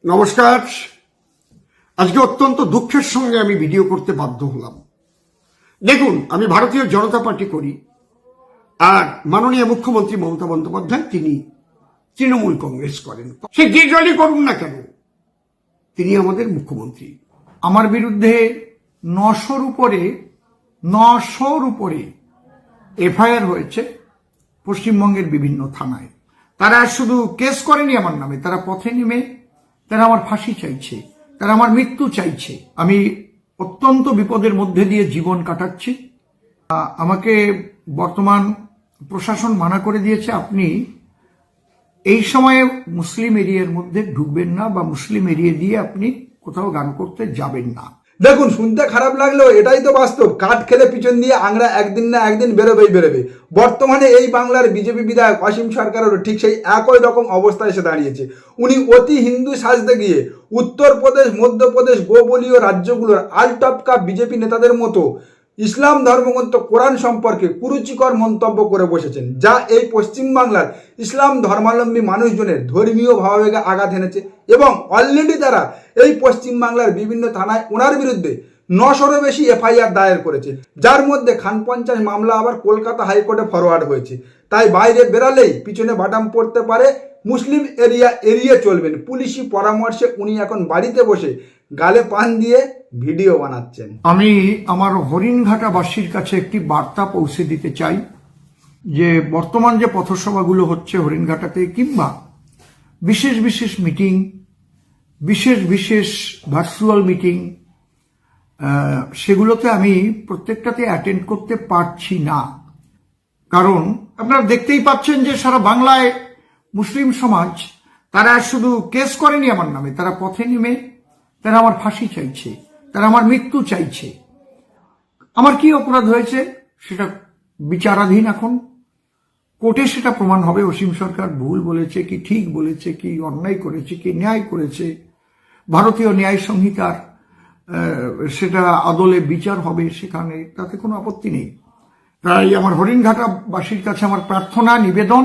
নমস্কার। আজকে অত্যন্ত দুঃখের সঙ্গে আমি ভিডিও করতে বাধ্য হলাম। দেখুন, আমি ভারতীয় জনতা পার্টি করি, আর মাননীয় মুখ্যমন্ত্রী মমতা বন্দ্যোপাধ্যায় তিনি তৃণমূল কংগ্রেস করেন। সে যে দলই করুন না কেন, তিনি আমাদের মুখ্যমন্ত্রী। আমার বিরুদ্ধে 900-র উপরে এফআইআর হয়েছে পশ্চিমবঙ্গের বিভিন্ন থানায়। তারা শুধু কেস করেনি আমার নামে, তারা পথে নেমে তারা আমার ফাঁসি চাইছে, তারা আমার মৃত্যু চাইছে। আমি অত্যন্ত বিপদের মধ্যে দিয়ে জীবন কাটাচ্ছি। আমাকে বর্তমান প্রশাসন মানা করে দিয়েছে, আপনি এই সময়ে মুসলিম এরিয়ার মধ্যে ঢুকবেন না বা মুসলিম এরিয়া দিয়ে আপনি কোথাও গান করতে যাবেন না। দেখুন, শুনতে খারাপ লাগলেও এটাই তো বাস্তব। কাঠ খেলে পিছন দিয়ে আংরা একদিন না একদিন বেরোবেই। বর্তমানে এই বাংলার বিজেপি বিধায়ক অসীম সরকারেরও ঠিক সেই একই রকম অবস্থায় এসে দাঁড়িয়েছে। উনি অতি হিন্দু সাজতে গিয়ে উত্তরপ্রদেশ, মধ্যপ্রদেশ, গোবলীয় রাজ্যগুলোর আলটপকা বিজেপি নেতাদের মতো ইসলাম ধর্মগ্রন্থ কোরআন সম্পর্কে কুরুচিকর মন্তব্য করে বসেছেন, যা এই পশ্চিমবাংলার ইসলাম ধর্মাবলম্বী মানুষজনের ধর্মীয় ভাবাবেগে আঘাত এনেছে। এবং অলরেডি তারা এই পশ্চিমবাংলার বিভিন্ন থানায় ওনার বিরুদ্ধে 900-রও বেশি এফআইআর দায়ের করেছে, যার মধ্যে খান 50 মামলা আবার কলকাতা হাইকোর্টে ফরওয়ার্ড হয়েছে। তাই বাইরে বেরালেই পিছনে বাটাম পড়তে পারে, মুসলিম এরিয়া এড়িয়ে চলবেন। পুলিশি পরামর্শে উনি এখন বাড়িতে বসে গালে পান দিয়ে ভিডিও বানাচ্ছেন। আমি আমার হরিণঘাটাবাসীর কাছে একটি বার্তা পৌঁছে দিতে চাই যে বর্তমান যে পথসভাগুলো হচ্ছে হরিণঘাটাতে, কিংবা বিশেষ বিশেষ মিটিং, বিশেষ ভার্চুয়াল মিটিং, সেগুলোতে আমি প্রত্যেকটাতে অ্যাটেন্ড করতে পারছি না। কারণ আপনারা দেখতেই পাচ্ছেন যে সারা বাংলায় মুসলিম সমাজ তারা শুধু কেস করেনি আমার নামে, তারা পথে নেমে তারা আমার ফাঁসি চাইছে, তারা আমার মৃত্যু চাইছে। আমার কি অপরাধ হয়েছে সেটা বিচারাধীন, এখন কোর্টে সেটা প্রমাণ হবে। অসীম সরকার ভুল বলেছে কি ঠিক বলেছে, কি অন্যায় করেছে কি ন্যায় করেছে, ভারতীয় ন্যায় সংহিতার সেটা আদলে বিচার হবে, সেখানে তাতে কোনো আপত্তি নেই। তাই আমার হরিণঘাটাবাসীর কাছে আমার প্রার্থনা, নিবেদন,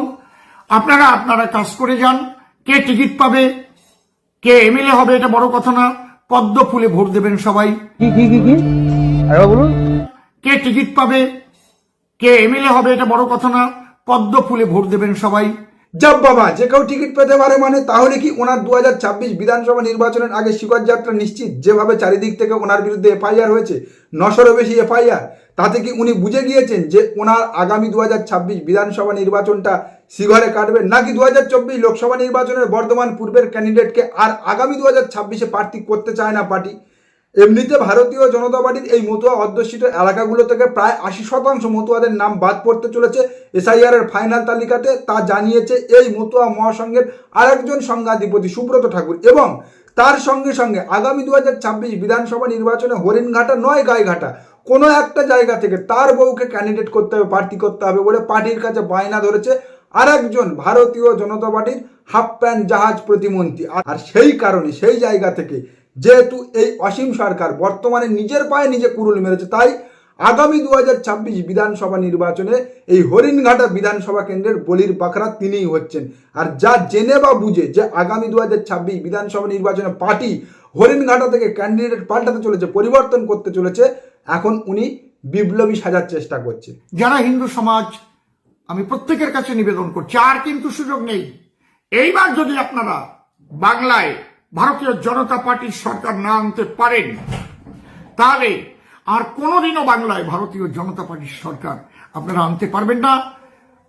আপনারা কাজ করে যান। কে টিকিট পাবে, কে এমএলএ হবে এটা বড় কথা না, পদ্ম ফুলে ভোট দেবেন সবাই। কে টিকিট পাবে, কে এমএলএ হবে এটা বড় কথা না, পদ্ম ফুলে ভোট দেবেন সবাই। যাব বাবা, যে কেউ টিকিট পেতে পারে মানে? তাহলে কি ওনার 2026 বিধানসভা নির্বাচনের আগে শিকড় যাত্রা নিশ্চিত? যেভাবে চারিদিক থেকে ওনার বিরুদ্ধে এফআইআর হয়েছে, 900-রও বেশি এফআইআর, তাতে কি উনি বুঝে গিয়েছেন যে ওনার আগামী 2026 বিধানসভা নির্বাচনটা শিঘরে কাটবে, নাকি 2024 লোকসভা নির্বাচনের বর্ধমান পূর্বের ক্যান্ডিডেটকে আর আগামী 2026-এ প্রার্থী করতে চায় না পার্টি? এমনিতে ভারতীয় জনতা পার্টির এই মতুয়া অধ্যুষিত এলাকাগুলো থেকে প্রায় 80% মতুয়াদের নাম বাদ পড়তে চলেছে এসআইআর এর ফাইনাল তালিকাতে। তা জানিয়েছে এই মতুয়া মহাসংঘের আরেকজন সংঘাধিপতি সুব্রত ঠাকুর। এবং তার সঙ্গে সঙ্গে আগামী 2026 বিধানসভা নির্বাচনে হরিণঘাটা নয় গাইঘাটা কোনো একটা জায়গা থেকে তার বউকে ক্যান্ডিডেট করতে হবে, প্রার্থী করতে হবে বলে পার্টির কাছে বায়না ধরেছে আরেকজন ভারতীয় জনতা পার্টির হাফ প্যান্ট জাহাজ প্রতিমন্ত্রী। আর সেই কারণে সেই জায়গা থেকে যেহেতু এই অসীম সরকার বর্তমানে নিজের পায়ে নিজে কুড়ুল মেরেছে, তাই আগামী 2026 বিধানসভা নির্বাচনে এই হরিণঘাটা বিধানসভা কেন্দ্রের বলির বাখরা তিনিই হচ্ছেন। আর যা জেনে বা বুঝে যে আগামী 2026 বিধানসভা নির্বাচনে পার্টি হরিণঘাটা থেকে ক্যান্ডিডেট পাল্টাতে চলেছে, পরিবর্তন করতে চলেছে, এখন উনি বিপ্লবী সাজার চেষ্টা করছে। যারা হিন্দু সমাজ, আমি প্রত্যেকের কাছে নিবেদন করছি, আর কিন্তু সুযোগ নেই। এইবার যদি আপনারা বাংলায় ভারতীয় জনতা পার্টির সরকার না আনতে পারেন, তাহলে আর কোনোদিনও বাংলায় ভারতীয় জনতা পার্টির সরকার আপনারা আনতে পারবেন না।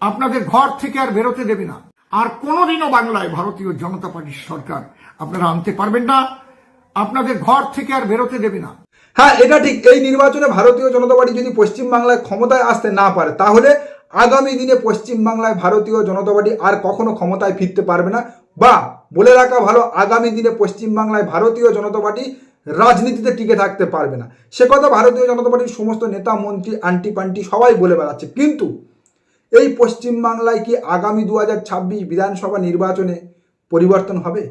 আপনাদের ঘর থেকে আর বেরোতে দেবে না। আর কোনোদিনও বাংলায় ভারতীয় জনতা পার্টির সরকার আপনারা আনতে পারবেন না, আপনাদের ঘর থেকে আর বেরোতে দেবে না। হ্যাঁ, এটা ঠিক। এই নির্বাচনে ভারতীয় জনতা পার্টি যদি পশ্চিমবাংলায় ক্ষমতায় আসতে না পারে, তাহলে আগামী দিনে পশ্চিমবাংলায় ভারতীয় জনতা পার্টি আর কখনো ক্ষমতায় ফিরতে পারবে না। বা বলে রাখা ভালো, আগামী দিনে পশ্চিমবাংলায় ভারতীয় জনতা পার্টি রাজনীতিতে টিকে থাকতে পারবে না। সে কথা ভারতীয় জনতা পার্টির সমস্ত নেতা মন্ত্রী আন্টি পান্টি সবাই বলে বেড়াচ্ছে। কিন্তু এই পশ্চিমবাংলায় কি আগামী 2026 বিধানসভা নির্বাচনে পরিবর্তন হবে?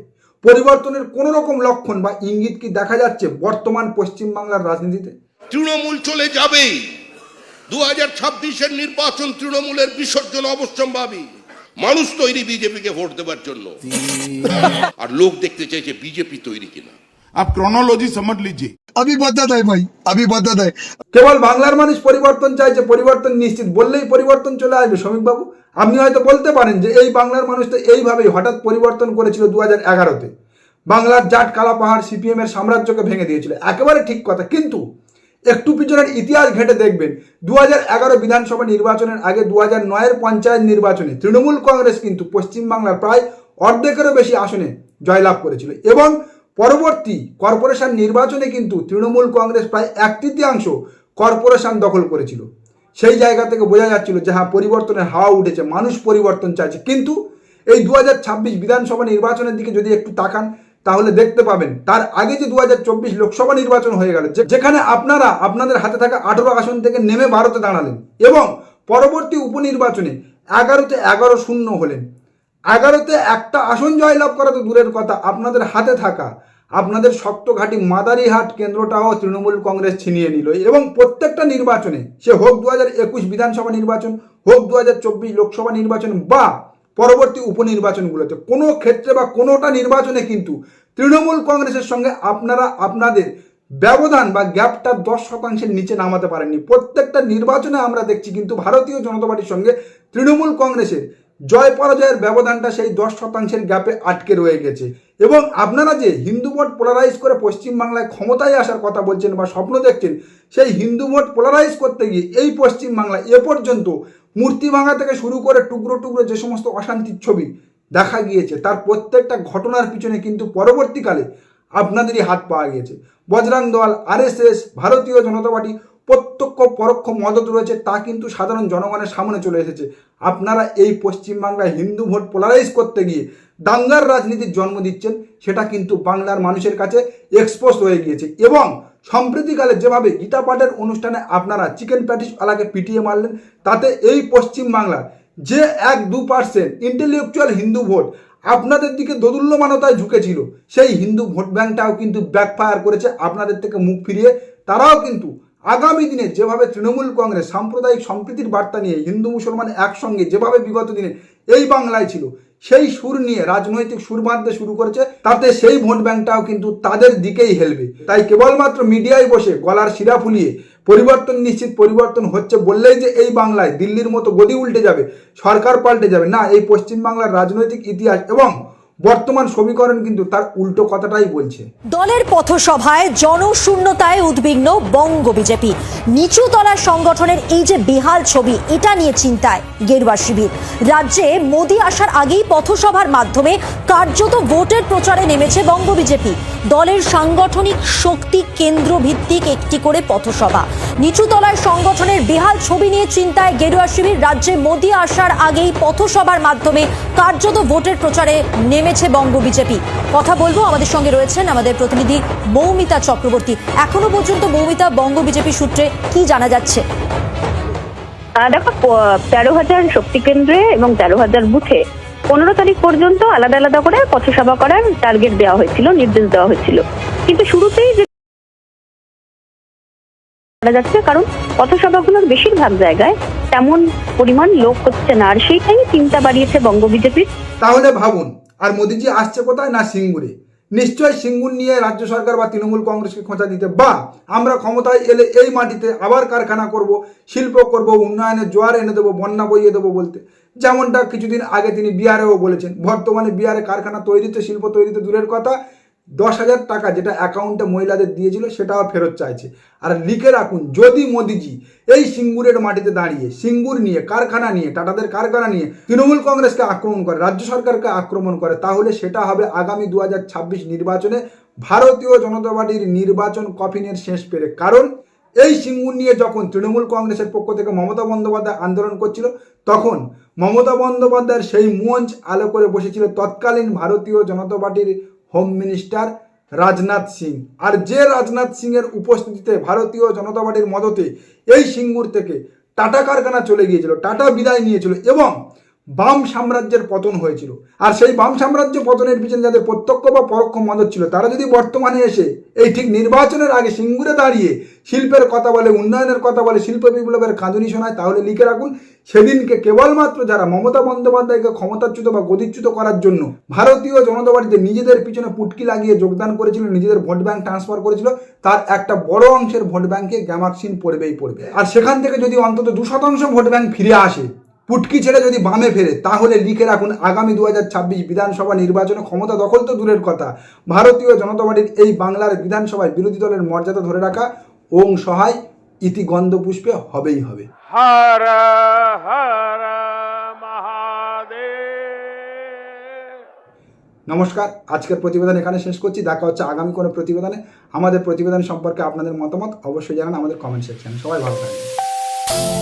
পরিবর্তনের কোনো রকম লক্ষণ বা ইঙ্গিত কি দেখা যাচ্ছে বর্তমান পশ্চিমবাংলার রাজনীতিতে? তৃণমূল চলে যাবেই। 2026-এর নির্বাচন তৃণমূলের বিসর্জন অবশ্যম্ভাবী। মানুষ তৈরি বিজেপিকে ভোট দেওয়ার জন্য, আর লোক দেখতে চাইছে বিজেপি তৈরি কিনা। आप क्रोनोलॉजी समझ लीजिए। अभी बदत है भाई, अभी बदत है। কেবল বাংলার মানুষ পরিবর্তন চাইছে, পরিবর্তন নিশ্চিত বললেই পরিবর্তন চলে আসবে। শ্রমিক বাবু, আপনি হয়তো বলতে পারেন যে এই বাংলার মানুষ তো এইভাবেই হঠাৎ পরিবর্তন করেছিল 2011-তে, বাংলার জাট কালা পাহাড় সিপিএম এর সাম্রাজ্যকে ভেঙে দিয়েছিল। একেবারে ঠিক কথা, কিন্তু একটু পিছনের ইতিহাস ঘেটে দেখবেন 2011 বিধানসভা নির্বাচনের আগে 2009-এর পঞ্চায়েত নির্বাচনে তৃণমূল কংগ্রেস কিন্তু পশ্চিমবাংলার প্রায় অর্ধেকেরও বেশি আসনে জয়লাভ করেছিল, এবং পরবর্তী কর্পোরেশন নির্বাচনে কিন্তু তৃণমূল কংগ্রেস প্রায় 1/3 কর্পোরেশন দখল করেছিল। সেই জায়গা থেকে বোঝা যাচ্ছিল যে হ্যাঁ, পরিবর্তনের হাওয়া উঠেছে, মানুষ পরিবর্তন চাইছে। কিন্তু এই 2026 বিধানসভা নির্বাচনের দিকে যদি একটু তাকান, তাহলে দেখতে পাবেন তার আগে যে 2024 লোকসভা নির্বাচন হয়ে গেল, যেখানে আপনারা আপনাদের হাতে থাকা 18 আসন থেকে নেমে 12-তে দাঁড়ালেন, এবং পরবর্তী উপনির্বাচনে 11-তে 11-0 হলেন। 11-তে একটা আসন জয়লাভ করা তো দূরের কথা, আপনাদের হাতে থাকা আপনাদের শক্ত ঘাঁটি মাদারিহাট কেন্দ্রটাও তৃণমূল কংগ্রেস ছিনিয়ে নিল। এবং প্রত্যেকটা নির্বাচনে, সে হোক 2021 বিধানসভা নির্বাচন, হোক 2024 লোকসভা নির্বাচন, বা পরবর্তী উপনির্বাচনগুলোতে, কোনো ক্ষেত্রে বা কোনোটা নির্বাচনে কিন্তু তৃণমূল কংগ্রেসের সঙ্গে আপনারা আপনাদের ব্যবধান বা গ্যাপটা 10% নিচে নামাতে পারেননি। প্রত্যেকটা নির্বাচনে আমরা দেখছি কিন্তু ভারতীয় জনতা পার্টির সঙ্গে তৃণমূল কংগ্রেসের জয় পরাজয়ের ব্যবধানটা সেই 10% গ্যাপে আটকে রয়ে গেছে। এবং আপনারা যে হিন্দু ভোট পোলারাইজ করে পশ্চিমবাংলায় ক্ষমতায় আসার কথা বলছেন বা স্বপ্ন দেখছেন, সেই হিন্দু ভোট পোলারাইজ করতে গিয়ে এই পশ্চিমবাংলায় এ পর্যন্ত মূর্তি ভাঙা থেকে শুরু করে টুকরো টুকরো যে সমস্ত অশান্তির ছবি দেখা গিয়েছে, তার প্রত্যেকটা ঘটনার পিছনে কিন্তু পরবর্তীকালে আপনাদেরই হাত পাওয়া গিয়েছে। বজরং দল, RSS, ভারতীয় জনতা পার্টি প্রত্যক্ষ পরোক্ষ মদত রয়েছে, তা কিন্তু সাধারণ জনগণের সামনে চলে এসেছে। আপনারা এই পশ্চিমবাংলায় হিন্দু ভোট পোলারাইজ করতে গিয়ে দাঙ্গার রাজনীতির জন্ম দিচ্ছেন, সেটা কিন্তু বাংলার মানুষের কাছে এক্সপোজ হয়ে গিয়েছে। এবং সম্প্রতিকালে যেভাবে গীতা পাঠের অনুষ্ঠানে আপনারা চিকেন প্যাটিসওয়ালাকে পিটিয়ে মারলেন, তাতে এই পশ্চিমবাংলার যে 1-2% ইন্টেলেকচুয়াল হিন্দু ভোট আপনাদের দিকে দোদুল্যমানতায় ঝুঁকেছিল, সেই হিন্দু ভোট ব্যাংকটাও কিন্তু ব্যাকফায়ার করেছে আপনাদের থেকে মুখ ফিরিয়ে। তারাও কিন্তু আগামী দিনে যেভাবে তৃণমূল কংগ্রেস সাম্প্রদায়িক সম্প্রীতির বার্তা নিয়ে হিন্দু মুসলমান একসঙ্গে যেভাবে বিগত দিনে এই বাংলায় ছিল, সেই সুর নিয়ে রাজনৈতিক সুর বাঁধতে শুরু করেছে, তাতে সেই ভোট ব্যাংকটাও কিন্তু তাদের দিকেই হেলবে। তাই কেবলমাত্র মিডিয়ায় বসে গলার শিরা ফুলিয়ে পরিবর্তন নিশ্চিত, পরিবর্তন হচ্ছে বললেই যে এই বাংলায় দিল্লির মতো গদি উল্টে যাবে, সরকার পাল্টে যাবে না, এই পশ্চিমবাংলার রাজনৈতিক ইতিহাস এবং বর্তমান সমীকরণ কিন্তু তার উল্টো কথাটাই বলছে। দলের পথসভায় জনশূন্যতায় উদ্বিগ্ন বঙ্গ বিজেপি। নিচু তলার সংগঠনের এই যে বেহাল ছবি, এটা নিয়ে চিন্তায় গেরুয়া শিবির। রাজ্যে মোদি আসার আগেই পথসভার মাধ্যমে কার্যত ভোটের প্রচারে নেমেছে বঙ্গ বিজেপি। দলের সাংগঠনিক শক্তি কেন্দ্র ভিত্তিক একটি করে পথসভা। নিচু তলার সংগঠনের বেহাল ছবি নিয়ে চিন্তায় গেরুয়া শিবির। রাজ্যে মোদি আসার আগেই পথসভার মাধ্যমে কার্যত ভোটের প্রচারে নেমেছে বঙ্গ বিজেপি। কথা বলবো, আমাদের সঙ্গে রয়েছেন আমাদের প্রতিনিধি মৌমিতা চক্রবর্তী। এখনো পর্যন্ত মৌমিতা, বঙ্গ বিজেপি সূত্রে কি জানা যাচ্ছে? দেখো, 13,000 শক্তি কেন্দ্রে এবং 13,000 বুথে 15 তারিখ পর্যন্ত আলাদা আলাদা করে পথসভা করার টার্গেট দেওয়া হয়েছিল, নির্দেশ দেওয়া হয়েছিল। কিন্তু শুরুতেই যে জানা যাচ্ছে, কারণ পথসভাগুলোর বেশিরভাগ জায়গায় তেমন পরিমাণ লোক হচ্ছে না, আর সেইটাই চিন্তা বাড়িয়েছে বঙ্গ বিজেপির। তাহলে ভাবুন, আর মোদিজি আসছে কোথায়? না সিঙ্গুরে। নিশ্চয় সিঙ্গুর নিয়ে রাজ্য সরকার বা তৃণমূল কংগ্রেসকে খোঁচা দিতে, বা আমরা ক্ষমতায় এলে এই মাটিতে আবার কারখানা করব, শিল্প করব, উন্নয়নের জোয়ার এনে দেবো, বন্যা বইয়ে দেবো বলতে, যেমনটা কিছুদিন আগে তিনি বিহারেও বলেছেন। বর্তমানে বিহারে কারখানা তৈরিতে, শিল্প তৈরিতে দূরের কথা, 10,000 টাকা যেটা অ্যাকাউন্টে মহিলাদের দিয়েছিল সেটাও ফেরত চাইছে। আর লিখে রাখুন, যদি মোদিজি এই সিঙ্গুরের মাটিতে দাঁড়িয়ে সিঙ্গুর নিয়ে, কারখানা নিয়ে, টাটাদের কারখানা নিয়ে তৃণমূল কংগ্রেসকে আক্রমণ করে, রাজ্য সরকারকে আক্রমণ করে, তাহলে সেটা হবে আগামী 2026 নির্বাচনে ভারতীয় জনতা পার্টির নির্বাচন কফিনের শেষ পেরে। কারণ এই সিঙ্গুর নিয়ে যখন তৃণমূল কংগ্রেসের পক্ষ থেকে মমতা বন্দ্যোপাধ্যায় আন্দোলন করছিল, তখন মমতা বন্দ্যোপাধ্যায়ের সেই মঞ্চ আলো করে বসেছিল তৎকালীন ভারতীয় জনতা পার্টির হোম মিনিস্টার রাজনাথ সিং। আর যে রাজনাথ সিংয়ের উপস্থিতিতে ভারতীয় জনতা পার্টির মদতে এই সিঙ্গুর থেকে টাটা কারখানা চলে গিয়েছিল, টাটা বিদায় নিয়েছিল, এবং বাম সাম্রাজ্যের পতন হয়েছিল। আর সেই বাম সাম্রাজ্য পতনের পিছনে যাদের প্রত্যক্ষ বা পরোক্ষ মদত ছিল, তারা যদি বর্তমানে এসে এই ঠিক নির্বাচনের আগে সিঙ্গুরে দাঁড়িয়ে শিল্পের কথা বলে, উন্নয়নের কথা বলে, শিল্প বিপ্লবের কাঁদুনি শোনায়, তাহলে লিখে রাখুন সেদিনকে কেবলমাত্র যারা মমতা বন্দ্যোপাধ্যায়কে ক্ষমতাচ্যুত বা গদিচ্যুত করার জন্য ভারতীয় জনতা পার্টিতে নিজেদের পিছনে পুটকি লাগিয়ে যোগদান করেছিল, নিজেদের ভোট ব্যাংক ট্রান্সফার করেছিল, তার একটা বড় অংশের ভোট ব্যাংকে গ্যামাক্সিন পড়বেই পড়বে। আর সেখান থেকে যদি অন্তত 2% ভোট ব্যাংক ফিরে আসে, পুটকি ছেড়ে যদি বামে ফেরে, তাহলে লিখে রাখুন আগামী 2026 বিধানসভা নির্বাচনে ক্ষমতা দখল তো দূরের কথা, ভারতীয় জনতা পার্টির এই বাংলার বিধানসভায় বিরোধী দলের মর্যাদা ধরে রাখা ওং সহায় ইতি গন্ধ পুষ্পে হবেই হবে। হর হর মহাদেব। নমস্কার, আজকের প্রতিবেদন এখানে শেষ করছি। দেখা হচ্ছে আগামী কোনো প্রতিবেদনে। আমাদের প্রতিবেদন সম্পর্কে আপনাদের মতামত অবশ্যই জানান আমাদের কমেন্ট সেকশনে। সবাই ভালো থাকবেন।